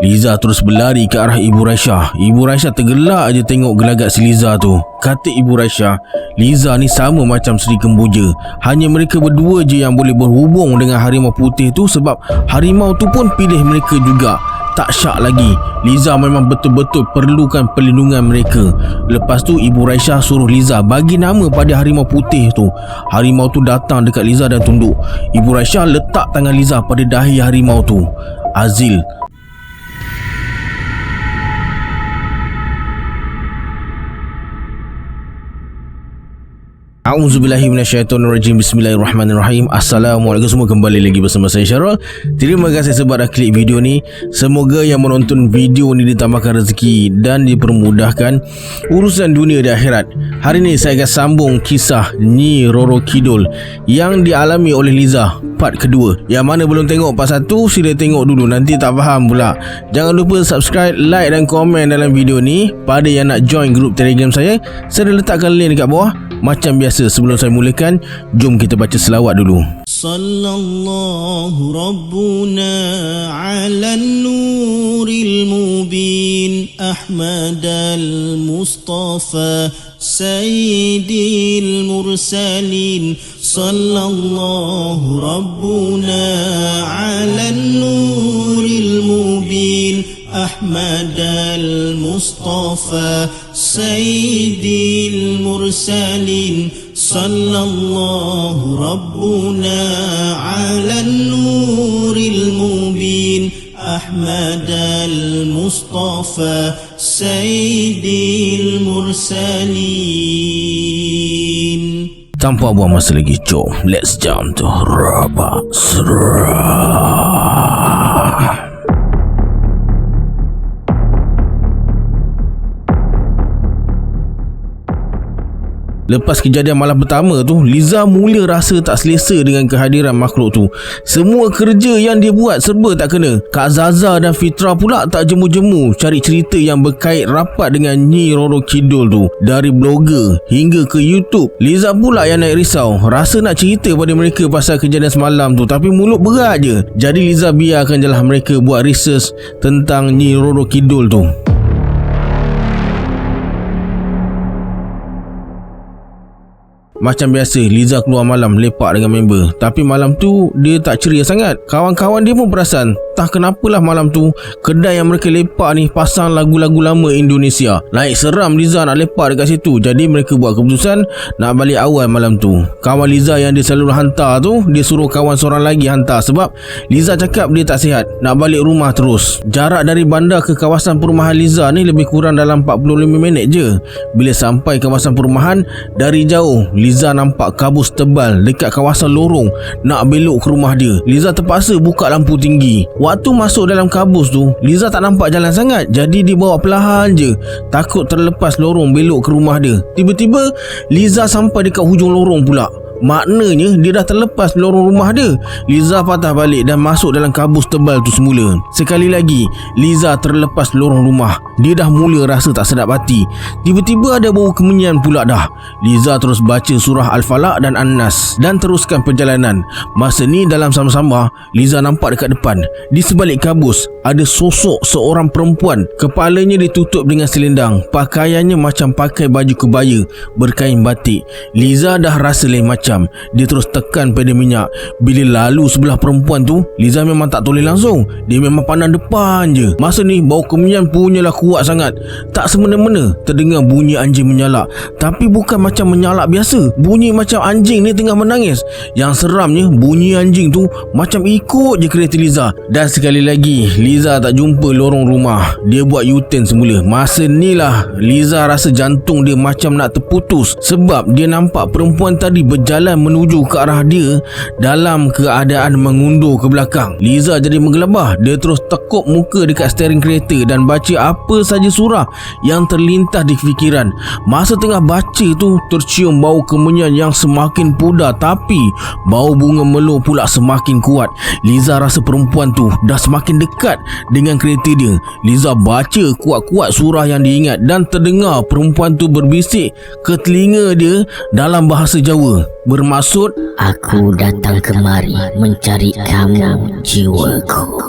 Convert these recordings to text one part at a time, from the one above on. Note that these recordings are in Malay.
Liza terus berlari ke arah Ibu Raisya. Ibu Raisya tergelak aja tengok gelagat si Liza tu. Kata Ibu Raisya, Liza ni sama macam Sri Kemboja. Hanya mereka berdua je yang boleh berhubung dengan harimau putih tu, sebab harimau tu pun pilih mereka juga. Tak syak lagi, Liza memang betul-betul perlukan perlindungan mereka. Lepas tu Ibu Raisya suruh Liza bagi nama pada harimau putih tu. Harimau tu datang dekat Liza dan tunduk. Ibu Raisya letak tangan Liza pada dahi harimau tu. Azil. A'udzubillahi minasyaitonirrajim. Bismillahirrahmanirrahim. Assalamualaikum semua, kembali lagi bersama saya Syarul. Terima kasih sebab dah klik video ni. Semoga yang menonton video ni ditambahkan rezeki dan dipermudahkan urusan dunia dan akhirat. Hari ni saya akan sambung kisah Nyi Roro Kidul yang dialami oleh Liza part kedua. Yang mana belum tengok part 1, sila tengok dulu, nanti tak faham pula. Jangan lupa subscribe, like dan komen dalam video ni. Pada yang nak join grup Telegram saya dah letakkan link dekat bawah. Macam biasa, sebelum saya mulakan, jom kita baca selawat dulu. Sallallahu Rabbuna ala nuril mubin Ahmad al-Mustafa Sayyidil Mursalin. Sallallahu Rabbuna ala nuril mubin Ahmad al-Mustafa Sayyidil Mursalin. Sallallahu Rabbuna ala nuril mubin Ahmad al-Mustafa Sayyidil Mursalin. Tanpa buang masa lagi, jom let's jump to Rabak Serah. Lepas kejadian malam pertama tu, Liza mula rasa tak selesa dengan kehadiran makhluk tu. Semua kerja yang dia buat serba tak kena. Kak Zaza dan Fitra pula tak jemu-jemu cari cerita yang berkait rapat dengan Nyi Roro Kidul tu. Dari blogger hingga ke YouTube, Liza pula yang naik risau. Rasa nak cerita pada mereka pasal kejadian semalam tu, tapi mulut berat je. Jadi Liza biarkan jelah mereka buat research tentang Nyi Roro Kidul tu. Macam biasa, Liza keluar malam lepak dengan member. Tapi malam tu dia tak ceria sangat. Kawan-kawan dia pun perasan, tak kenapalah malam tu kedai yang mereka lepak ni pasang lagu-lagu lama Indonesia. Naik seram Liza nak lepak dekat situ. Jadi mereka buat keputusan nak balik awal malam tu. Kawan Liza yang dia selalu hantar tu, dia suruh kawan seorang lagi hantar, sebab Liza cakap dia tak sihat, nak balik rumah terus. Jarak dari bandar ke kawasan perumahan Liza ni lebih kurang dalam 45 minit je. Bila sampai kawasan perumahan, dari jauh Liza nampak kabus tebal dekat kawasan lorong nak belok ke rumah dia. Liza terpaksa buka lampu tinggi. Waktu masuk dalam kabus tu, Liza tak nampak jalan sangat, jadi dia bawa perlahan je, takut terlepas lorong belok ke rumah dia. Tiba-tiba Liza sampai dekat hujung lorong pula. Maknanya dia dah terlepas lorong rumah dia. Liza patah balik dan masuk dalam kabus tebal tu semula. Sekali lagi Liza terlepas lorong rumah. Dia dah mula rasa tak sedap hati. Tiba-tiba ada bau kemenyan pula dah. Liza terus baca surah Al-Falaq dan An-Nas dan teruskan perjalanan. Masa ni dalam sama-sama, Liza nampak dekat depan, di sebalik kabus, ada sosok seorang perempuan. Kepalanya ditutup dengan selendang. Pakaiannya macam pakai baju kebaya berkain batik. Liza dah rasa lain macam. Dia terus tekan pedal minyak. Bila lalu sebelah perempuan tu, Liza memang tak toleh langsung. Dia memang pandang depan je. Masa ni bau kemenyan punyalah kuat sangat. Tak semena-mena terdengar bunyi anjing menyalak. Tapi bukan macam menyalak biasa. Bunyi macam anjing ni tengah menangis. Yang seramnya, bunyi anjing tu macam ikut je kereta Liza. Dan sekali lagi Liza tak jumpa lorong rumah. Dia buat U-turn semula. Masa ni lah Liza rasa jantung dia macam nak terputus, sebab dia nampak perempuan tadi berjalan menuju ke arah dia dalam keadaan mengundur ke belakang. Liza jadi menggelabah. Dia terus tekuk muka dekat steering kereta dan baca apa saja surah yang terlintas di fikiran. Masa tengah baca tu, tercium bau kemenyan yang semakin pudar, tapi bau bunga melur pula semakin kuat. Liza rasa perempuan tu dah semakin dekat dengan kereta dia. Liza baca kuat-kuat surah yang diingat dan terdengar perempuan tu berbisik ke telinga dia dalam bahasa Jawa, bermaksud, aku datang kemari mencari kamu, jiwaku.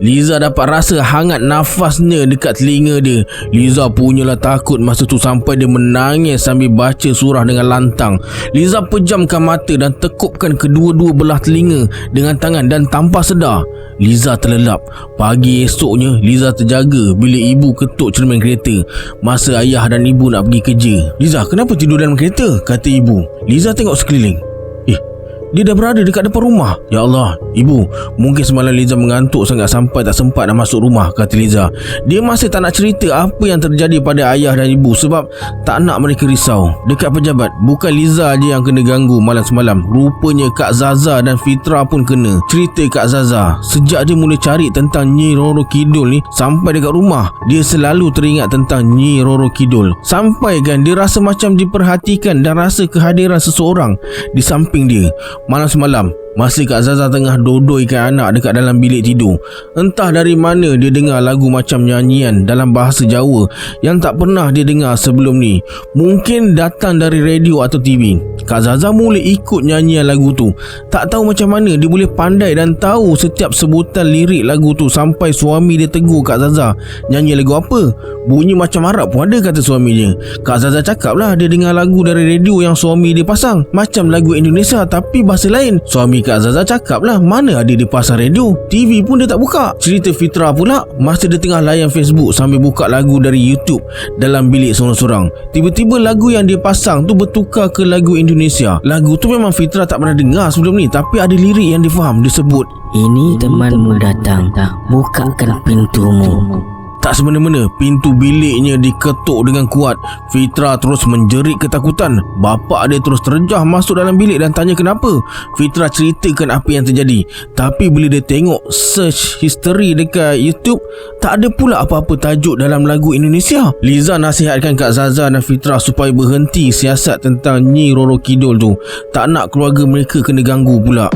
Liza dapat rasa hangat nafasnya dekat telinga dia. Liza punyalah takut masa tu sampai dia menangis sambil baca surah dengan lantang. Liza pejamkan mata dan tekupkan kedua-dua belah telinga dengan tangan dan tanpa sedar Liza terlelap. Pagi esoknya Liza terjaga bila ibu ketuk cermin kereta masa ayah dan ibu nak pergi kerja. "Liza, kenapa tidur dalam kereta?" kata ibu. Liza tengok sekeliling. Dia dah berada dekat depan rumah. "Ya Allah, ibu, mungkin semalam Liza mengantuk sangat sampai tak sempat nak masuk rumah," kata Liza. Dia masih tak nak cerita apa yang terjadi pada ayah dan ibu sebab tak nak mereka risau. Dekat pejabat, bukan Liza je yang kena ganggu malam semalam. Rupanya Kak Zaza dan Fitra pun kena. Cerita Kak Zaza, sejak dia mula cari tentang Nyi Roro Kidul ni sampai dekat rumah, dia selalu teringat tentang Nyi Roro Kidul. Sampai kan dia rasa macam diperhatikan dan rasa kehadiran seseorang di samping dia. Malam semalam, masa Kak Zaza tengah dodoikan anak dekat dalam bilik tidur, entah dari mana dia dengar lagu macam nyanyian dalam bahasa Jawa yang tak pernah dia dengar sebelum ni. Mungkin datang dari radio atau TV. Kak Zaza mula ikut nyanyian lagu tu. Tak tahu macam mana dia boleh pandai dan tahu setiap sebutan lirik lagu tu sampai suami dia tegur Kak Zaza, "Nyanyi lagu apa? Bunyi macam Arab pun ada," kata suaminya. Kak Zaza cakap lah dia dengar lagu dari radio yang suami dia pasang, macam lagu Indonesia tapi bahasa lain. Suami Kak Zaza cakap lah mana ada dia pasang radio, TV pun dia tak buka. Cerita Fitra pula, masa dia tengah layan Facebook sambil buka lagu dari YouTube dalam bilik sorang-sorang, tiba-tiba lagu yang dia pasang tu bertukar ke lagu Indonesia. Lagu tu memang Fitra tak pernah dengar sebelum ni, tapi ada lirik yang dia faham. Dia sebut, "Ini temanmu datang, bukakan pintumu." tak semena-mena pintu biliknya diketuk dengan kuat. Fitra terus menjerit ketakutan. Bapa dia terus terjah masuk dalam bilik dan tanya kenapa. Fitra ceritakan apa yang terjadi. Tapi bila dia tengok search history dekat YouTube, tak ada pula apa-apa tajuk dalam lagu Indonesia. Liza nasihatkan Kak Zaza dan Fitra supaya berhenti siasat tentang Nyi Roro Kidul tu. Tak nak keluarga mereka kena ganggu pula.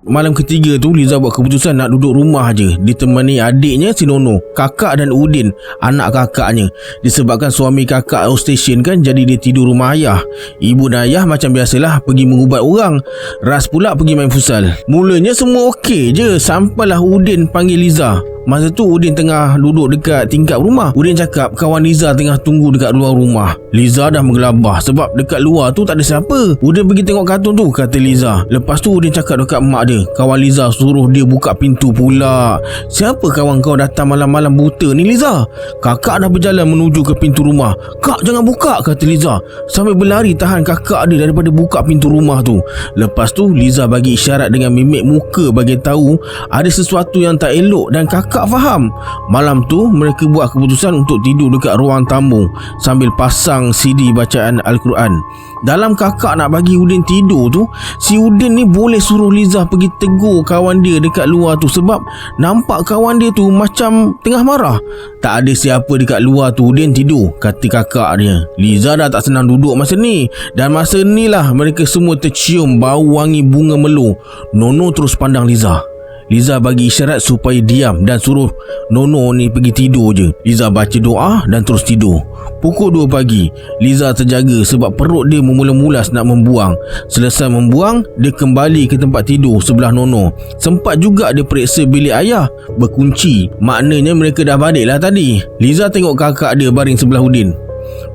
Malam ketiga tu Liza buat keputusan nak duduk rumah je ditemani adiknya si Nono, kakak dan Udin, anak kakaknya. Disebabkan suami kakak outstation kan, jadi dia tidur rumah ayah. Ibu dan ayah macam biasalah pergi mengubat orang. Ras pula pergi main futsal. Mulanya semua okey je sampailah Udin panggil Liza. Masa tu Udin tengah duduk dekat tingkap rumah. Udin cakap kawan Liza tengah tunggu dekat luar rumah. Liza dah menggelabah sebab dekat luar tu tak ada siapa. Udin pergi tengok kartun tu, kata Liza. Lepas tu Udin cakap dekat mak dia, kawan Liza suruh dia buka pintu pula. "Siapa kawan kau datang malam-malam buta ni, Liza?" Kakak dah berjalan menuju ke pintu rumah. "Kak, jangan buka," kata Liza sambil berlari tahan kakak dia daripada buka pintu rumah tu. Lepas tu Liza bagi isyarat dengan mimik muka bagi tahu ada sesuatu yang tak elok dan kakak faham. Malam tu mereka buat keputusan untuk tidur dekat ruang tamu sambil pasang CD bacaan Al-Quran. Dalam kakak nak bagi Udin tidur tu, si Udin ni boleh suruh Liza pergi tegur kawan dia dekat luar tu sebab nampak kawan dia tu macam tengah marah. "Tak ada siapa dekat luar tu, Udin tidur," kata kakak dia. Liza dah tak senang duduk masa ni, dan masa ni lah mereka semua tercium bau wangi bunga melo. Nono terus pandang Liza. Liza bagi isyarat supaya diam dan suruh Nono ni pergi tidur je. Liza baca doa dan terus tidur. Pukul 2 pagi, Liza terjaga sebab perut dia memula-mulas nak membuang. Selesai membuang, dia kembali ke tempat tidur sebelah Nono. Sempat juga dia periksa bilik ayah, berkunci. Maknanya mereka dah balik lah tadi. Liza tengok kakak dia baring sebelah Udin.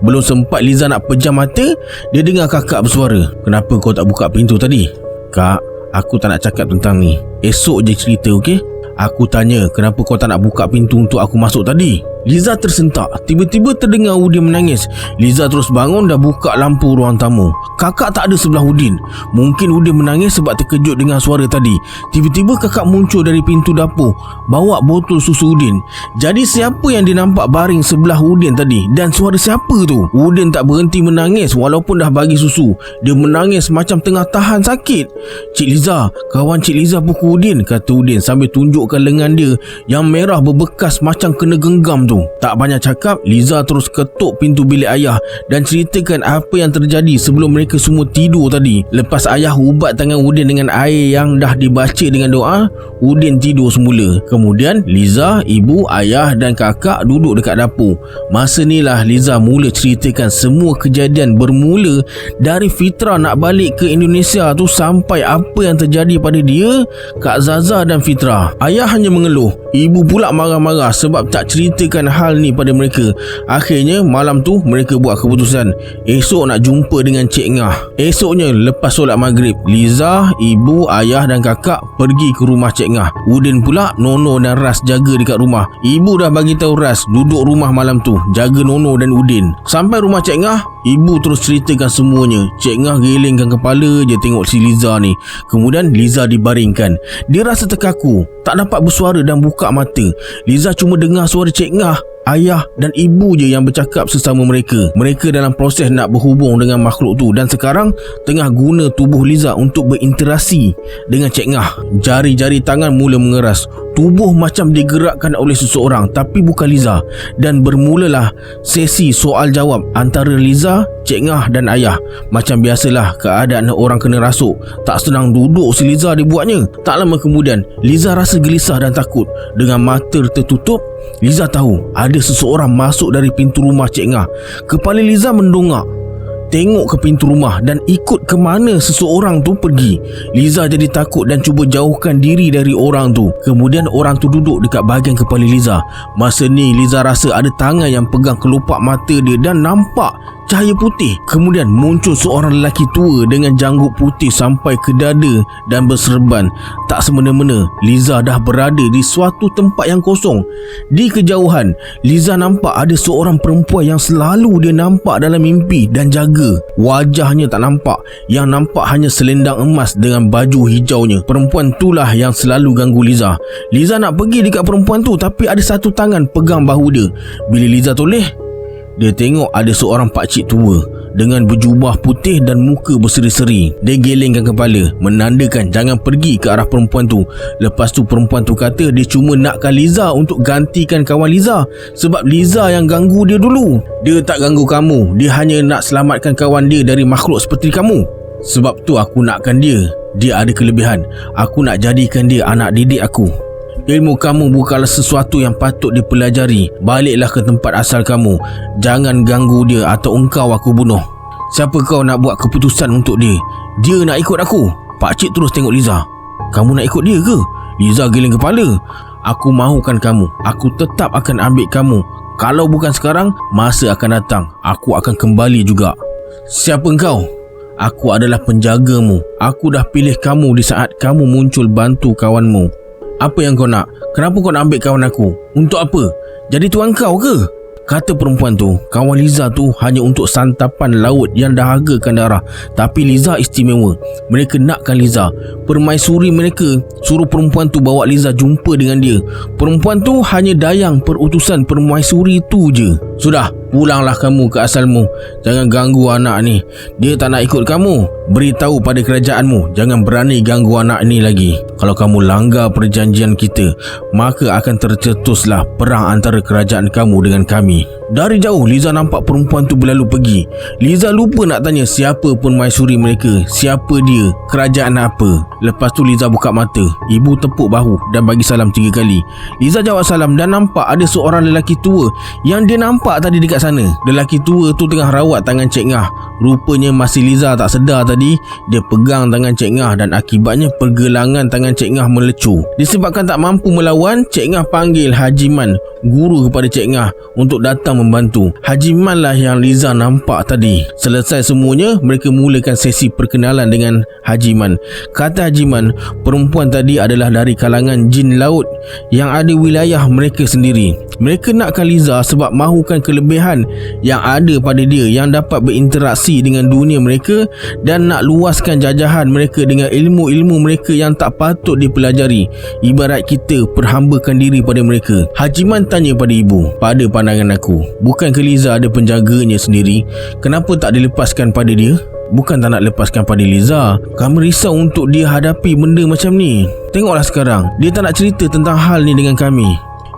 Belum sempat Liza nak pejam mata, dia dengar kakak bersuara, "Kenapa kau tak buka pintu tadi?" "Kak, aku tak nak cakap tentang ni. Esok je cerita, okey? Aku tanya kenapa kau tak nak buka pintu untuk aku masuk tadi." Liza tersentak. Tiba-tiba terdengar Udin menangis. Liza terus bangun dan buka lampu ruang tamu. Kakak tak ada sebelah Udin. Mungkin Udin menangis sebab terkejut dengan suara tadi. Tiba-tiba kakak muncul dari pintu dapur, bawa botol susu Udin. Jadi siapa yang dia nampak baring sebelah Udin tadi? Dan suara siapa tu? Udin tak berhenti menangis walaupun dah bagi susu. Dia menangis macam tengah tahan sakit. "Cik Liza, kawan Cik Liza pukul Udin," kata Udin sambil tunjukkan lengan dia yang merah berbekas macam kena genggam tu. tu. Tak banyak cakap, Liza terus ketuk pintu bilik ayah dan ceritakan apa yang terjadi sebelum mereka semua tidur tadi. Lepas ayah ubat tangan Udin dengan air yang dah dibaca dengan doa, Udin tidur semula. Kemudian Liza, ibu, ayah dan kakak duduk dekat dapur. Masa ni lah Liza mula ceritakan semua kejadian bermula dari Fitra nak balik ke Indonesia tu sampai apa yang terjadi pada dia, Kak Zaza dan Fitra. Ayah hanya mengeluh, ibu pula marah-marah sebab tak ceritakan hal ni pada mereka. Akhirnya malam tu mereka buat keputusan esok nak jumpa dengan Cik Ngah. Esoknya lepas solat maghrib, Liza, ibu, ayah dan kakak pergi ke rumah Cik Ngah. Udin pula, Nono dan Ras jaga dekat rumah. Ibu dah bagi tahu Ras duduk rumah malam tu, jaga Nono dan Udin. Sampai rumah Cik Ngah, ibu terus ceritakan semuanya. Cik Ngah gelengkan kepala je tengok si Liza ni. Kemudian Liza dibaringkan. Dia rasa terkaku, tak dapat bersuara dan buka mata. Liza cuma dengar suara Cik Ngah, ayah dan ibu je yang bercakap sesama mereka. Mereka dalam proses nak berhubung dengan makhluk tu dan sekarang tengah guna tubuh Liza untuk berinteraksi dengan Cik Ngah. Jari-jari tangan mula mengeras. Tubuh macam digerakkan oleh seseorang tapi bukan Liza. Dan bermulalah sesi soal jawab antara Liza, Cik Ngah dan ayah. Macam biasalah keadaan orang kena rasuk. Tak senang duduk si Liza dibuatnya. Tak lama kemudian Liza rasa gelisah dan takut. Dengan mata tertutup, Liza tahu ada seseorang masuk dari pintu rumah Cik Ngah. Kepala Liza mendongak, tengok ke pintu rumah dan ikut ke mana seseorang tu pergi. Liza jadi takut dan cuba jauhkan diri dari orang tu. Kemudian orang tu duduk dekat bahagian kepala Liza. Masa ni Liza rasa ada tangan yang pegang kelopak mata dia dan nampak cahaya putih. Kemudian muncul seorang lelaki tua dengan janggut putih sampai ke dada dan berserban. Tak semena-mena Liza dah berada di suatu tempat yang kosong. Di kejauhan Liza nampak ada seorang perempuan yang selalu dia nampak dalam mimpi dan jaga. Wajahnya tak nampak, yang nampak hanya selendang emas dengan baju hijaunya. Perempuan itulah yang selalu ganggu Liza. Liza nak pergi dekat perempuan tu tapi ada satu tangan pegang bahu dia. Bila Liza toleh, dia tengok ada seorang pakcik tua dengan berjubah putih dan muka berseri-seri. Dia gelengkan kepala menandakan jangan pergi ke arah perempuan tu. Lepas tu perempuan tu kata dia cuma nakkan Liza untuk gantikan kawan Liza sebab Liza yang ganggu dia dulu. Dia tak ganggu kamu, dia hanya nak selamatkan kawan dia dari makhluk seperti kamu. Sebab tu aku nakkan dia. Dia ada kelebihan. Aku nak jadikan dia anak didik aku. Ilmu kamu bukanlah sesuatu yang patut dipelajari. Baliklah ke tempat asal kamu. Jangan ganggu dia atau engkau aku bunuh. Siapa kau nak buat keputusan untuk dia? Dia nak ikut aku. Pakcik terus tengok Liza. Kamu nak ikut dia ke? Liza geleng kepala. Aku mahukan kamu. Aku tetap akan ambil kamu. Kalau bukan sekarang, masa akan datang aku akan kembali juga. Siapa engkau? Aku adalah penjagamu. Aku dah pilih kamu di saat kamu muncul bantu kawanmu. Apa yang kau nak? Kenapa kau nak ambil kawan aku? Untuk apa? Jadi tuan kau ke? Kata perempuan tu, kawan Liza tu hanya untuk santapan laut yang dahagakan darah. Tapi Liza istimewa. Mereka nakkan Liza. Permaisuri mereka suruh perempuan tu bawa Liza jumpa dengan dia. Perempuan tu hanya dayang perutusan permaisuri tu je. Sudah, pulanglah kamu ke asalmu. Jangan ganggu anak ni. Dia tak nak ikut kamu. Beritahu pada kerajaanmu, jangan berani ganggu anak ni lagi. Kalau kamu langgar perjanjian kita, maka akan tercetuslah perang antara kerajaan kamu dengan kami. Dari jauh Liza nampak perempuan tu berlalu pergi. Liza lupa nak tanya siapa permaisuri mereka, siapa dia, kerajaan apa. Lepas tu Liza buka mata. Ibu tepuk bahu dan bagi salam 3 kali. Liza jawab salam dan nampak ada seorang lelaki tua yang dia nampak tadi dekat sana. Lelaki tua tu tengah rawat tangan Cik Ngah. Rupanya masih Liza tak sedar tadi, dia pegang tangan Cik Ngah dan akibatnya pergelangan tangan Cik Ngah melecur. Disebabkan tak mampu melawan, Cik Ngah panggil Haji Man, guru kepada Cik Ngah, untuk datang membantu. Haji Man lah yang Liza nampak tadi. Selesai semuanya, mereka mulakan sesi perkenalan dengan Haji Man. Kata Haji Man, perempuan tadi adalah dari kalangan jin laut yang ada wilayah mereka sendiri. Mereka nakkan Liza sebab mahukan kelebihan yang ada pada dia yang dapat berinteraksi dengan dunia mereka dan nak luaskan jajahan mereka dengan ilmu-ilmu mereka yang tak patut dipelajari. Ibarat kita perhambakan diri pada mereka. Haji Man tanya pada ibu, pada pandangan aku, bukankah Liza ada penjaganya sendiri? Kenapa tak dilepaskan pada dia? Bukan tak nak lepaskan pada Liza, kami risau untuk dia hadapi benda macam ni. Tengoklah sekarang, dia tak nak cerita tentang hal ni dengan kami.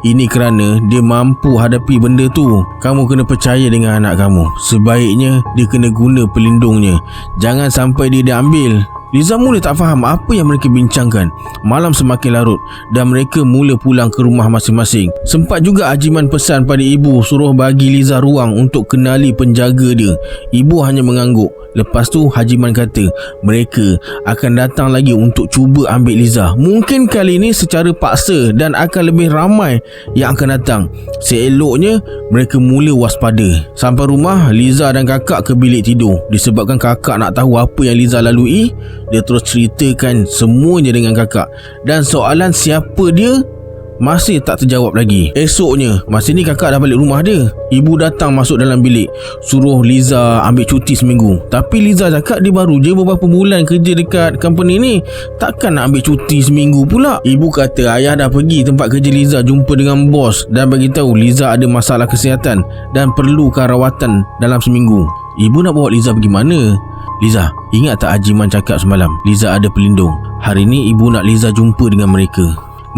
Ini kerana dia mampu hadapi benda tu. Kamu kena percaya dengan anak kamu. Sebaiknya dia kena guna pelindungnya. Jangan sampai dia diambil. Liza mula tak faham apa yang mereka bincangkan. Malam semakin larut dan mereka mula pulang ke rumah masing-masing. Sempat juga Hajiman pesan pada ibu suruh bagi Liza ruang untuk kenali penjaga dia. Ibu hanya mengangguk. Lepas tu Hajiman kata mereka akan datang lagi untuk cuba ambil Liza. Mungkin kali ini secara paksa dan akan lebih ramai yang akan datang. Seeloknya mereka mula waspada. Sampai rumah, Liza dan kakak ke bilik tidur. Disebabkan kakak nak tahu apa yang Liza lalui, dia terus ceritakan semuanya dengan kakak. Dan soalan siapa dia masih tak terjawab lagi. Esoknya, masa ni kakak dah balik rumah dia. Ibu datang masuk dalam bilik, suruh Liza ambil cuti seminggu. Tapi Liza cakap dia baru je beberapa bulan kerja dekat company ni, takkan nak ambil cuti seminggu pula. Ibu kata ayah dah pergi tempat kerja Liza jumpa dengan bos dan bagi tahu Liza ada masalah kesihatan dan perlukan rawatan dalam seminggu. Ibu nak bawa Liza pergi mana? Liza, ingat tak Hajiman cakap semalam Liza ada pelindung? Hari ni ibu nak Liza jumpa dengan mereka.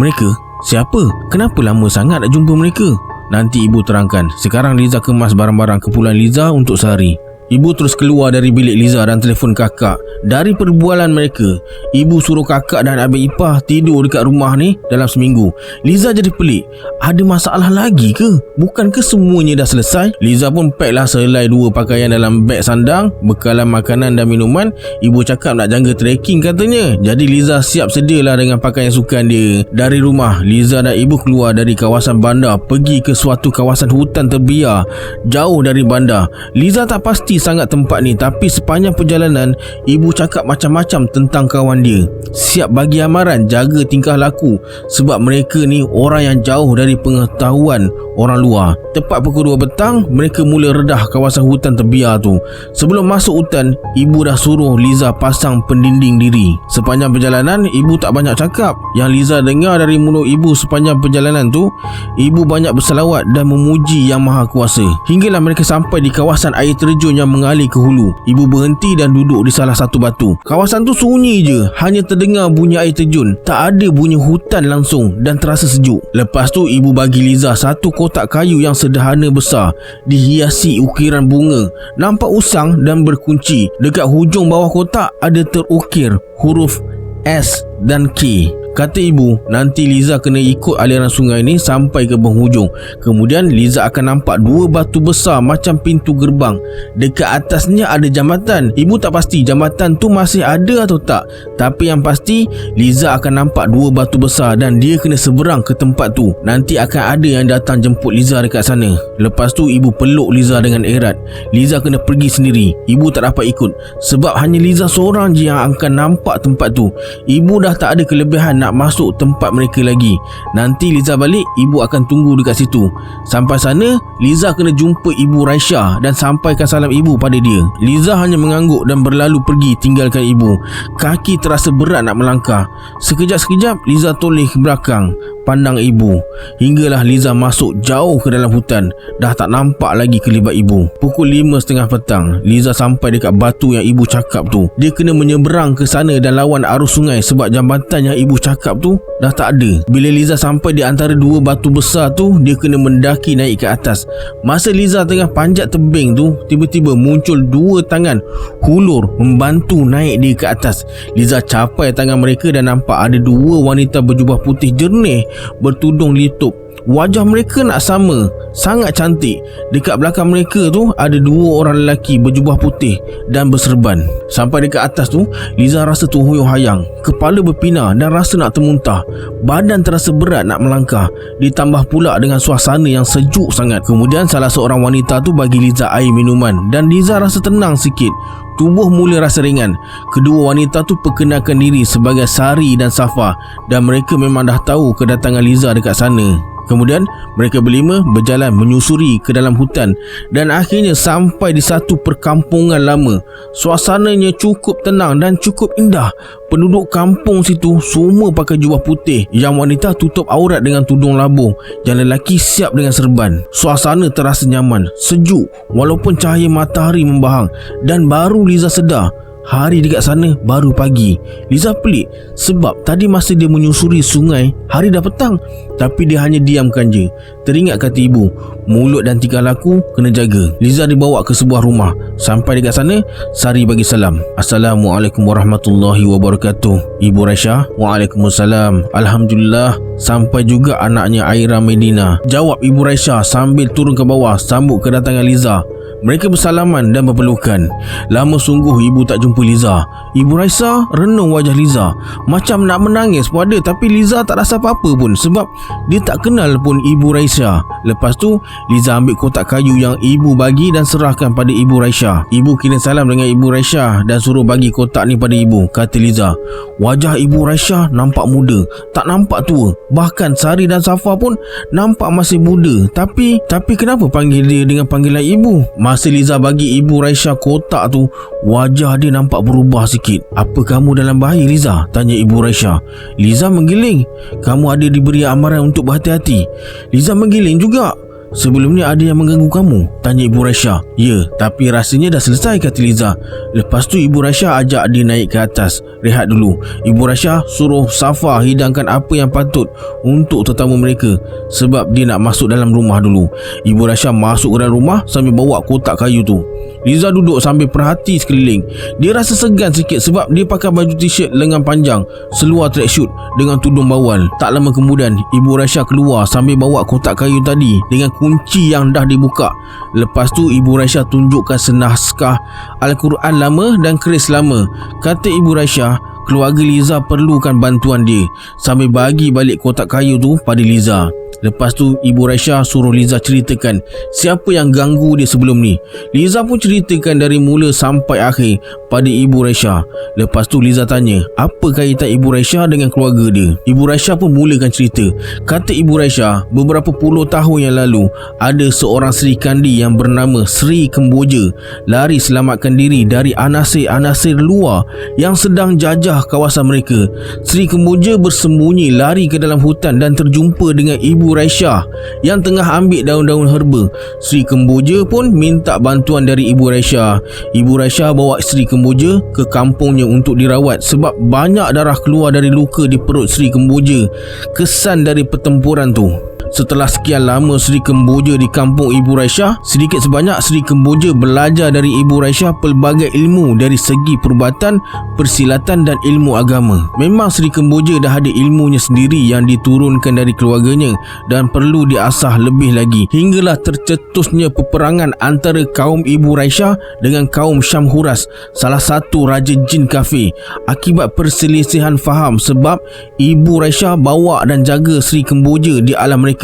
Mereka? Siapa? Kenapa lama sangat nak jumpa mereka? Nanti ibu terangkan. Sekarang Liza kemas barang-barang keperluan Liza untuk sehari. Ibu terus keluar dari bilik Liza dan telefon kakak. Dari perbualan mereka, ibu suruh kakak dan adik ipar tidur dekat rumah ni dalam seminggu. Liza jadi pelik. Ada masalah lagi ke? Bukankah semuanya dah selesai? Liza pun pack lah selai 2 pakaian dalam beg sandang, bekalan makanan dan minuman. Ibu cakap nak jangka trekking katanya. Jadi Liza siap sedialah dengan pakaian sukan dia. Dari rumah, Liza dan ibu keluar dari kawasan bandar, pergi ke suatu kawasan hutan terbiar jauh dari bandar. Liza tak pasti sangat tempat ni, tapi sepanjang perjalanan ibu cakap macam-macam tentang kawan dia. Siap bagi amaran, jaga tingkah laku sebab mereka ni orang yang jauh dari pengetahuan orang luar. Tepat pukul 2 petang, mereka mula redah kawasan hutan terbiar tu. Sebelum masuk hutan, ibu dah suruh Liza pasang pendinding diri. Sepanjang perjalanan, ibu tak banyak cakap. Yang Liza dengar dari mulut ibu sepanjang perjalanan tu, ibu banyak berselawat dan memuji Yang Maha Kuasa. Hinggalah mereka sampai di kawasan air terjun yang mengalir ke hulu. Ibu berhenti dan duduk di salah satu batu. Kawasan tu sunyi je, hanya terdengar bunyi air terjun. Tak ada bunyi hutan langsung dan terasa sejuk. Lepas tu ibu bagi Liza satu kotak kayu yang sederhana besar, dihiasi ukiran bunga, nampak usang dan berkunci. Dekat hujung bawah kotak ada terukir huruf S dan K. Kata ibu, nanti Liza kena ikut aliran sungai ni sampai ke penghujung. Kemudian Liza akan nampak 2 batu besar macam pintu gerbang. Dekat atasnya ada jambatan. Ibu tak pasti jambatan tu masih ada atau tak, tapi yang pasti Liza akan nampak 2 batu besar dan dia kena seberang ke tempat tu. Nanti akan ada yang datang jemput Liza dekat sana. Lepas tu ibu peluk Liza dengan erat. Liza kena pergi sendiri. Ibu tak dapat ikut sebab hanya Liza seorang je yang akan nampak tempat tu. Ibu dah tak ada kelebihan nak masuk tempat mereka lagi. Nanti Liza balik, ibu akan tunggu dekat situ. Sampai sana, Liza kena jumpa ibu Raisya dan sampaikan salam ibu pada dia. Liza hanya mengangguk dan berlalu pergi tinggalkan ibu. Kaki terasa berat nak melangkah. Sekejap-sekejap Liza toleh ke belakang, pandang ibu. Hinggalah Liza masuk jauh ke dalam hutan. Dah tak nampak lagi kelibat ibu. Pukul 5.30 petang, Liza sampai dekat batu yang ibu cakap tu. Dia kena menyeberang ke sana dan lawan arus sungai sebab jambatan yang ibu cakap tu dah tak ada. Bila Liza sampai di antara 2 batu besar tu, dia kena mendaki naik ke atas. Masa Liza tengah panjat tebing tu, tiba-tiba muncul 2 tangan hulur membantu naik dia ke atas. Liza capai tangan mereka dan nampak ada 2 wanita berjubah putih jernih bertudung litup. Wajah mereka nak sama, sangat cantik. Dekat belakang mereka tu ada 2 orang lelaki berjubah putih dan berserban. Sampai dekat atas tu, Liza rasa terhuyung-hayang, kepala berpinah dan rasa nak termuntah. Badan terasa berat nak melangkah, ditambah pula dengan suasana yang sejuk sangat. Kemudian salah seorang wanita tu bagi Liza air minuman dan Liza rasa tenang sikit. Tubuh mula rasa ringan. Kedua wanita tu perkenalkan diri sebagai Sari dan Safa dan mereka memang dah tahu kedatangan Liza dekat sana. Kemudian mereka berlima berjalan menyusuri ke dalam hutan dan akhirnya sampai di satu perkampungan lama. Suasananya cukup tenang dan cukup indah. Penduduk kampung situ semua pakai jubah putih. Yang wanita tutup aurat dengan tudung labuh, yang lelaki siap dengan serban. Suasana terasa nyaman, sejuk walaupun cahaya matahari membahang. Dan baru Liza sedar hari dekat sana baru pagi. Liza pelik sebab tadi masa dia menyusuri sungai, hari dah petang, tapi dia hanya diamkan je. Teringat kata ibu, mulut dan tingkah laku kena jaga. Liza dibawa ke sebuah rumah. Sampai dekat sana, Sari bagi salam. Assalamualaikum warahmatullahi wabarakatuh. Ibu Raisya, waalaikumsalam. Alhamdulillah. Sampai juga anaknya Aira Medina, jawab Ibu Raisya sambil turun ke bawah sambut kedatangan Liza. Mereka bersalaman dan berpelukan. Lama sungguh ibu tak jumpa Liza. Ibu Raisya renung wajah Liza, macam nak menangis pun ada, tapi Liza tak rasa apa-apa pun sebab dia tak kenal pun Ibu Raisya. Lepas tu Liza ambil kotak kayu yang ibu bagi dan serahkan pada Ibu Raisya. Ibu kirim salam dengan Ibu Raisya dan suruh bagi kotak ni pada ibu. Kata Liza, wajah Ibu Raisya nampak muda, tak nampak tua. Bahkan Sari dan Safa pun nampak masih muda. Tapi kenapa panggil dia dengan panggilan ibu? Masa Liza bagi Ibu Raisya kotak tu, wajah dia nampak berubah sikit. Apa kamu dalam bahaya, Liza? Tanya Ibu Raisya. Liza menggiling. Kamu ada diberi amaran untuk berhati-hati. Liza menggiling juga. Sebelum ni ada yang mengganggu kamu? Tanya Ibu Raisya. Ya, tapi rasanya dah selesai, kata Liza. Lepas tu Ibu Raisya ajak dia naik ke atas. Rehat dulu. Ibu Raisya suruh Safa hidangkan apa yang patut untuk tetamu mereka sebab dia nak masuk dalam rumah dulu. Ibu Raisya masuk ke dalam rumah sambil bawa kotak kayu tu. Liza duduk sambil perhati sekeliling. Dia rasa segan sikit sebab dia pakai baju t-shirt lengan panjang, seluar tracksuit dengan tudung bawal. Tak lama kemudian Ibu Raisya keluar sambil bawa kotak kayu tadi dengan kunci yang dah dibuka. Lepas tu Ibu Raisya tunjukkan senaskah Al-Quran lama dan keris lama. Kata Ibu Raisya, keluarga Liza perlukan bantuan dia, sambil bagi balik kotak kayu tu pada Liza. Lepas tu Ibu Raisya suruh Liza ceritakan siapa yang ganggu dia sebelum ni. Liza pun ceritakan dari mula sampai akhir pada Ibu Raisya. Lepas tu Liza tanya, apa kaitan Ibu Raisya dengan keluarga dia? Ibu Raisya pun mulakan cerita. Kata Ibu Raisya, beberapa puluh tahun yang lalu ada seorang Sri Kandi yang bernama Sri Kemboja lari selamatkan diri dari anasir-anasir luar yang sedang jajah kawasan mereka. Sri Kemboja bersembunyi lari ke dalam hutan dan terjumpa dengan Ibu Raisya yang tengah ambil daun-daun herba. Sri Kemboja pun minta bantuan dari Ibu Raisya. Ibu Raisya bawa Sri Kemboja ke kampungnya untuk dirawat sebab banyak darah keluar dari luka di perut Sri Kemboja kesan dari pertempuran tu. Setelah sekian lama Sri Kemboja di kampung Ibu Raisya, sedikit sebanyak Sri Kemboja belajar dari Ibu Raisya pelbagai ilmu dari segi perubatan, persilatan dan ilmu agama. Memang Sri Kemboja dah ada ilmunya sendiri yang diturunkan dari keluarganya dan perlu diasah lebih lagi. Hinggalah tercetusnya peperangan antara kaum Ibu Raisya dengan kaum Syamhuras, salah satu raja jin kafir, akibat perselisihan faham sebab Ibu Raisya bawa dan jaga Sri Kemboja di alam mereka.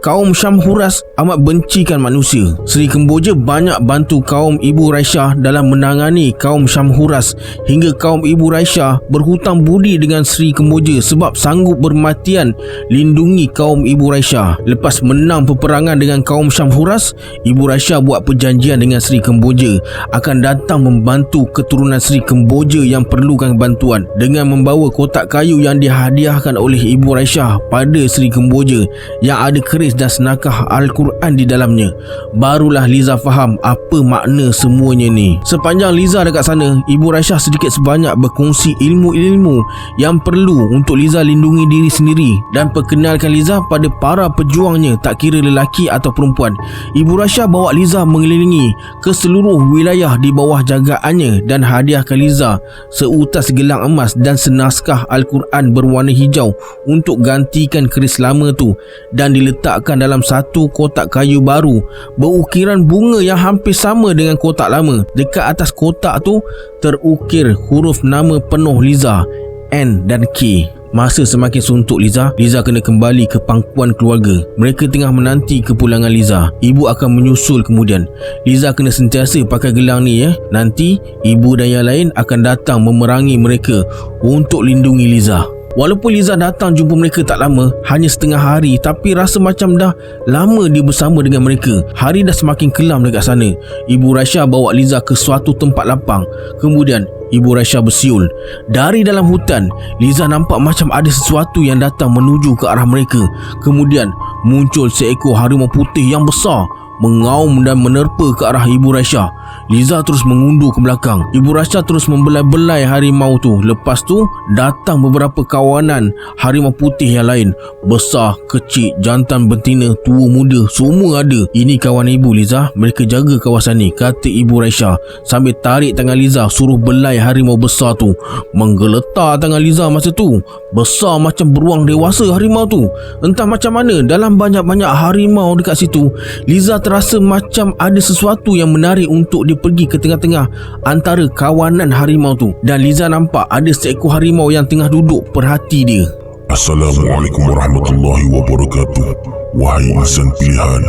Kaum Syamhuras amat bencikan manusia. Sri Kemboja banyak bantu kaum Ibu Raisya dalam menangani kaum Syamhuras hingga kaum Ibu Raisya berhutang budi dengan Sri Kemboja sebab sanggup bermatian lindungi kaum Ibu Raisya. Lepas menang peperangan dengan kaum Syamhuras, Ibu Raisya buat perjanjian dengan Sri Kemboja akan datang membantu keturunan Sri Kemboja yang perlukan bantuan dengan membawa kotak kayu yang dihadiahkan oleh Ibu Raisya pada Sri Kemboja yang ada keris dan senakah Al-Quran di dalamnya. Barulah Liza faham apa makna semuanya ni. Sepanjang Liza dekat sana, Ibu Raisya sedikit sebanyak berkongsi ilmu-ilmu yang perlu untuk Liza lindungi diri sendiri dan perkenalkan Liza pada para pejuangnya, tak kira lelaki atau perempuan. Ibu Raisya bawa Liza mengelilingi ke seluruh wilayah di bawah jagaannya dan hadiahkan Liza seutas gelang emas dan senaskah Al-Quran berwarna hijau untuk gantikan keris lama tu, dan diletakkan dalam satu kotak kayu baru berukiran bunga yang hampir sama dengan kotak lama. Dekat atas kotak tu terukir huruf nama penuh Liza, N dan K. Masa semakin suntuk Liza kena kembali ke pangkuan keluarga. Mereka tengah menanti kepulangan Liza. Ibu akan menyusul kemudian. Liza kena sentiasa pakai gelang ni Nanti ibu dan yang lain akan datang memerangi mereka untuk lindungi Liza. Walaupun Liza datang jumpa mereka tak lama, hanya setengah hari, tapi rasa macam dah lama dia bersama dengan mereka. Hari dah semakin kelam dekat sana. Ibu Raisya bawa Liza ke suatu tempat lapang. Kemudian Ibu Raisya bersiul. Dari dalam hutan, Liza nampak macam ada sesuatu yang datang menuju ke arah mereka. Kemudian muncul seekor harimau putih yang besar mengaum dan menerpa ke arah Ibu Raisya. Liza terus mengundur ke belakang. Ibu Raisya terus membelai-belai harimau tu. Lepas tu datang beberapa kawanan harimau putih yang lain. Besar, kecil, jantan, betina, tua, muda, semua ada. Ini kawan ibu Liza, mereka jaga kawasan ni, kata Ibu Raisya sambil tarik tangan Liza suruh belai harimau besar tu. Menggeletar tangan Liza masa tu. Besar macam beruang dewasa harimau tu. Entah macam mana dalam banyak-banyak harimau dekat situ, Liza terasa macam ada sesuatu yang menarik untuk dia pergi ke tengah-tengah antara kawanan harimau tu. Dan Liza nampak ada seekor harimau yang tengah duduk perhati dia. Assalamualaikum warahmatullahi wabarakatuh. Wahai insan pilihan.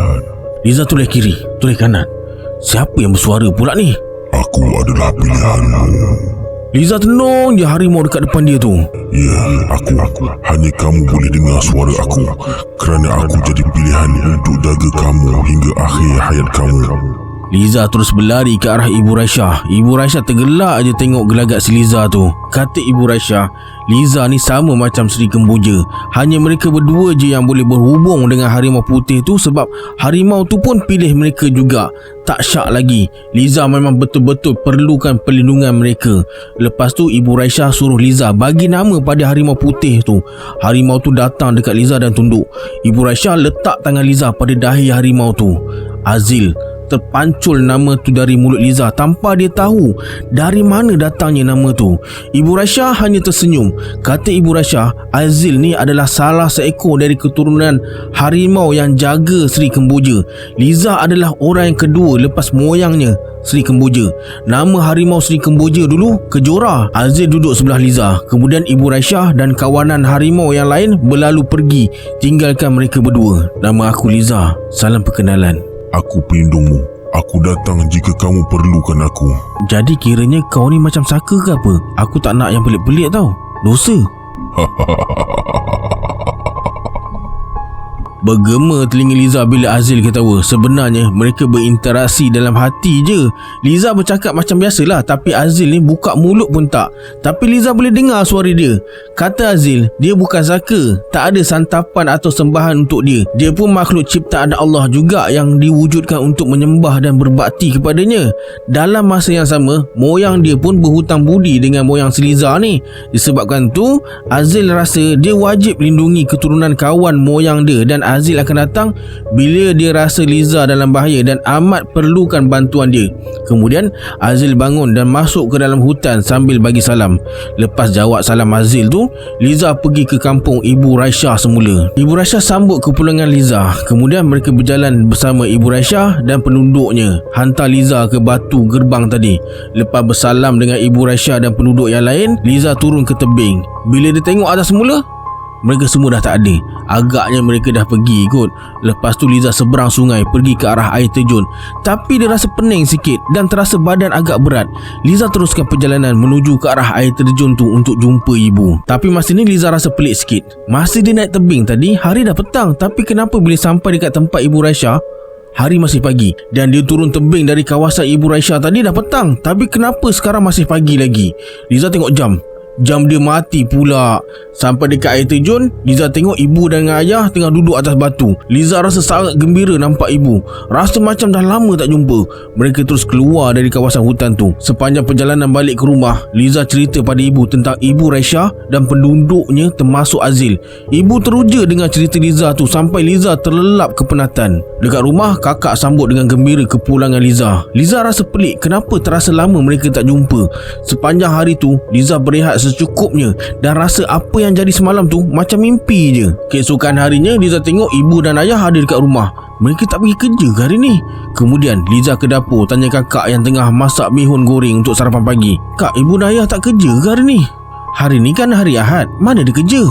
Liza toleh kiri, toleh kanan. Siapa yang bersuara pula ni? Aku adalah pilihanmu. Liza tenung je harimau dekat depan dia tu. Ya, aku. Hanya kamu boleh dengar suara aku, kerana aku jadi pilihan untuk jaga kamu hingga akhir hayat kamu. Liza terus berlari ke arah Ibu Raisya. Ibu Raisya tergelak je tengok gelagat si Liza tu. Kata Ibu Raisya, Liza ni sama macam Sri Kemboja. Hanya mereka berdua je yang boleh berhubung dengan harimau putih tu, sebab harimau tu pun pilih mereka juga. Tak syak lagi, Liza memang betul-betul perlukan perlindungan mereka. Lepas tu Ibu Raisya suruh Liza bagi nama pada harimau putih tu. Harimau tu datang dekat Liza dan tunduk. Ibu Raisya letak tangan Liza pada dahi harimau tu. Azil. Terpancul nama tu dari mulut Liza tanpa dia tahu dari mana datangnya nama tu. Ibu Raisya hanya tersenyum. Kata Ibu Raisya, Azil ni adalah salah seekor dari keturunan harimau yang jaga Sri Kemboja. Liza adalah orang yang kedua lepas moyangnya Sri Kemboja. Nama harimau Sri Kemboja dulu Kejora. Azil duduk sebelah Liza. Kemudian Ibu Raisya dan kawanan harimau yang lain berlalu pergi, tinggalkan mereka berdua. Nama aku Liza. Salam perkenalan. Aku pelindungmu. Aku datang jika kamu perlukan aku. Jadi kiranya kau ni macam saka ke apa? Aku tak nak yang pelik-pelik tau. Dosa. Bergema telinga Liza bila Azil ketawa. Sebenarnya mereka berinteraksi dalam hati je. Liza bercakap macam biasalah, tapi Azil ni buka mulut pun tak. Tapi Liza boleh dengar suara dia. Kata Azil, dia bukan saka, tak ada santapan atau sembahan untuk dia. Dia pun makhluk ciptaan Allah juga yang diwujudkan untuk menyembah dan berbakti kepadanya. Dalam masa yang sama, moyang dia pun berhutang budi dengan moyang si Liza ni. Disebabkan tu, Azil rasa dia wajib lindungi keturunan kawan moyang dia, dan Azil akan datang bila dia rasa Liza dalam bahaya dan amat perlukan bantuan dia. Kemudian Azil bangun dan masuk ke dalam hutan sambil bagi salam. Lepas jawab salam Azil tu, Liza pergi ke kampung Ibu Raisya semula. Ibu Raisya sambut kepulangan Liza. Kemudian mereka berjalan bersama Ibu Raisya dan penduduknya hantar Liza ke batu gerbang tadi. Lepas bersalam dengan Ibu Raisya dan penduduk yang lain, Liza turun ke tebing. Bila dia tengok atas semula, mereka semua dah tak ada. Agaknya mereka dah pergi kot. Lepas tu Liza seberang sungai pergi ke arah air terjun. Tapi dia rasa pening sikit dan terasa badan agak berat. Liza teruskan perjalanan menuju ke arah air terjun tu untuk jumpa ibu. Tapi masa ni Liza rasa pelik sikit. Masa dia naik tebing tadi, hari dah petang. Tapi kenapa bila sampai dekat tempat Ibu Raisya, hari masih pagi? Dan dia turun tebing dari kawasan Ibu Raisya tadi dah petang. Tapi kenapa sekarang masih pagi lagi? Liza tengok jam. Jam dia mati pula. Sampai dekat air terjun, Liza tengok ibu dan ayah tengah duduk atas batu. Liza rasa sangat gembira nampak ibu. Rasa macam dah lama tak jumpa. Mereka terus keluar dari kawasan hutan tu. Sepanjang perjalanan balik ke rumah, Liza cerita pada ibu tentang Ibu Raisya dan penduduknya termasuk Azil. Ibu teruja dengan cerita Liza tu sampai Liza terlelap kepenatan. Dekat rumah, kakak sambut dengan gembira kepulangan Liza. Liza rasa pelik kenapa terasa lama mereka tak jumpa. Sepanjang hari tu, Liza berehat secukupnya dan rasa apa yang jadi semalam tu macam mimpi je. Keesokan harinya, Liza tengok ibu dan ayah ada dekat rumah. Mereka tak pergi kerja ke hari ni? Kemudian Liza ke dapur tanya kakak yang tengah masak bihun goreng untuk sarapan pagi. Kak, ibu dan ayah tak kerja ke hari ni? Hari ni kan hari Ahad, mana ada kerja?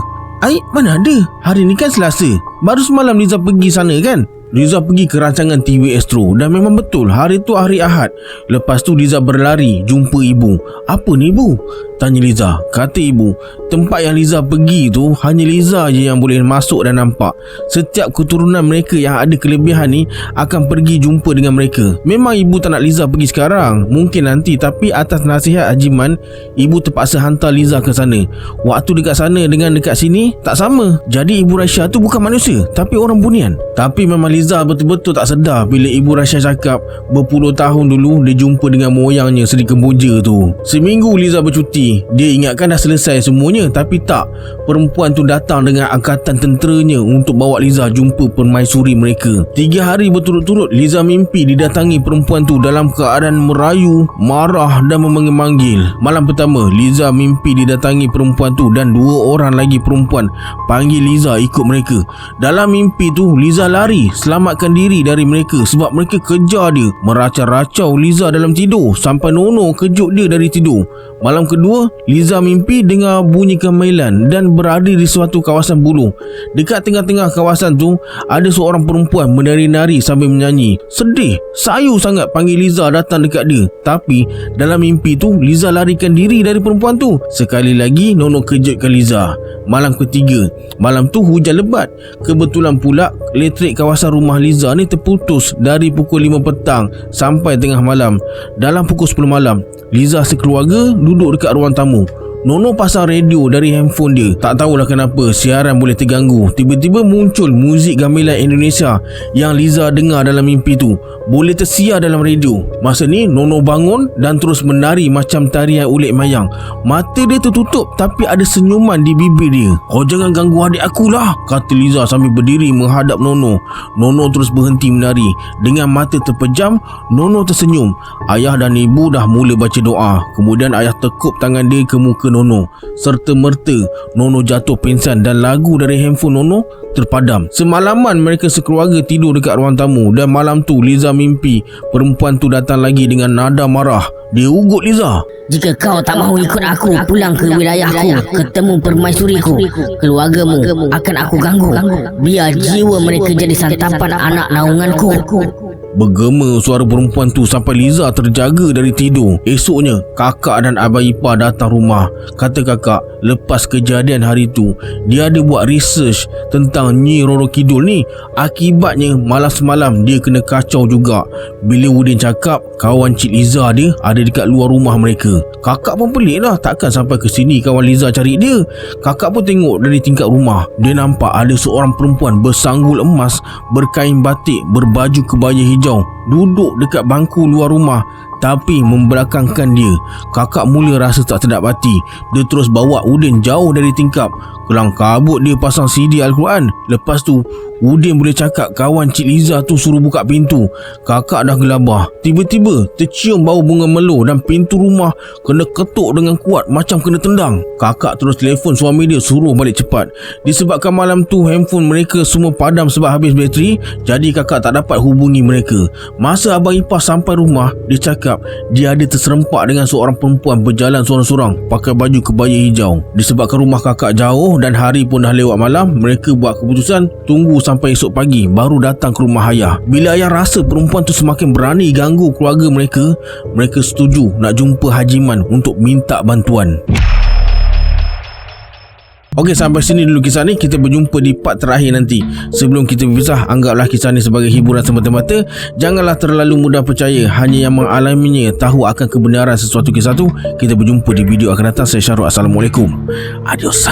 Mana ada? Hari ni kan Selasa. Baru semalam Liza pergi sana kan? Liza pergi ke rancangan TV Astro dan memang betul hari tu hari Ahad. Lepas tu Liza berlari jumpa ibu. Apa ni ibu? Tanya Liza. Kata ibu, tempat yang Liza pergi tu hanya Liza je yang boleh masuk dan nampak. Setiap keturunan mereka yang ada kelebihan ni akan pergi jumpa dengan mereka. Memang ibu tak nak Liza pergi sekarang, mungkin nanti, tapi atas nasihat Haji Man, ibu terpaksa hantar Liza ke sana. Waktu dekat sana dengan dekat sini tak sama. Jadi Ibu Raisya tu bukan manusia, tapi orang bunian. Tapi memang Liza betul-betul tak sedar bila Ibu Rasya cakap berpuluh tahun dulu dia jumpa dengan moyangnya Seri Kemboja tu. Seminggu Liza bercuti, dia ingatkan dah selesai semuanya, tapi tak. Perempuan tu datang dengan angkatan tenteranya untuk bawa Liza jumpa permaisuri mereka. 3 hari berturut-turut Liza mimpi didatangi perempuan tu dalam keadaan merayu, marah dan memanggil-manggil. Malam pertama Liza mimpi didatangi perempuan tu dan 2 orang lagi perempuan panggil Liza ikut mereka. Dalam mimpi tu Liza lari selamatkan diri dari mereka sebab mereka kejar dia, meracau-racau Liza dalam tidur sampai Nono kejut dia dari tidur. Malam kedua Liza mimpi dengar bunyi gamelan dan berada di suatu kawasan buluh. Dekat tengah-tengah kawasan tu ada seorang perempuan menari-nari sambil menyanyi. Sedih, sayu sangat panggil Liza datang dekat dia. Tapi dalam mimpi tu Liza larikan diri dari perempuan tu. Sekali lagi Nono kejutkan Liza. Malam ketiga, malam tu hujan lebat. Kebetulan pula elektrik kawasan rumah Liza ni terputus dari pukul 5 petang sampai tengah malam. Dalam pukul 10 malam, Liza sekeluarga duduk dekat ruang tamu. Nono pasang radio dari handphone dia. Tak tahulah kenapa siaran boleh terganggu. Tiba-tiba muncul muzik gamelan Indonesia yang Liza dengar dalam mimpi tu boleh tersiar dalam radio. Masa ni Nono bangun dan terus menari macam tarian ulit mayang. Mata dia tertutup tapi ada senyuman di bibir dia. "Kau jangan ganggu adik aku lah," kata Liza sambil berdiri menghadap Nono. Nono terus berhenti menari. Dengan mata terpejam, Nono tersenyum. Ayah dan ibu dah mula baca doa. Kemudian ayah tekuk tangan dia ke muka Nono. Serta-merta Nono jatuh pingsan dan lagu dari handphone Nono terpadam. Semalaman mereka sekeluarga tidur dekat ruang tamu dan malam tu Liza mimpi perempuan tu datang lagi dengan nada marah. Dia ugut Liza. Jika kau tak mahu ikut aku pulang ke wilayahku, ketemu permaisuriku, keluargamu akan aku ganggu. Biar jiwa mereka jadi santapan anak naunganku. Bergema suara perempuan tu sampai Liza terjaga dari tidur. Esoknya kakak dan abang ipar datang rumah. Kata kakak, lepas kejadian hari tu dia ada buat research tentang Nyi Roro Kidul ni. Akibatnya malam semalam dia kena kacau juga bila Udin cakap kawan Cik Liza dia ada dekat luar rumah mereka. Kakak pun pelik lah, takkan sampai ke sini kawan Liza cari dia. Kakak pun tengok dari tingkap rumah. Dia nampak ada seorang perempuan bersanggul emas, berkain batik, berbaju kebaya hijau, duduk dekat bangku luar rumah tapi membelakangkan dia. Kakak mula rasa tak sedap hati. Dia terus bawa Udin jauh dari tingkap. Kelang kabut dia pasang CD Al-Quran. Lepas tu Udin boleh cakap kawan Cik Liza tu suruh buka pintu. Kakak dah gelabah. Tiba-tiba tercium bau bunga melo dan pintu rumah kena ketuk dengan kuat macam kena tendang. Kakak terus telefon suami dia suruh balik cepat. Disebabkan malam tu handphone mereka semua padam sebab habis bateri, jadi kakak tak dapat hubungi mereka. Masa abang ipar sampai rumah, dia cakap dia ada terserempak dengan seorang perempuan berjalan sorang-sorang pakai baju kebaya hijau. Disebabkan rumah kakak jauh dan hari pun dah lewat malam, mereka buat keputusan tunggu sampai esok pagi baru datang ke rumah ayah. Bila ayah rasa perempuan tu semakin berani ganggu keluarga mereka, mereka setuju nak jumpa Hajiman untuk minta bantuan. Okey, sampai sini dulu kisah ni. Kita berjumpa di part terakhir nanti. Sebelum kita berpisah, anggaplah kisah ni sebagai hiburan semata-mata. Janganlah terlalu mudah percaya. Hanya yang mengalaminya tahu akan kebenaran sesuatu kisah tu. Kita berjumpa di video akan datang. Saya Syarul. Assalamualaikum. Adios.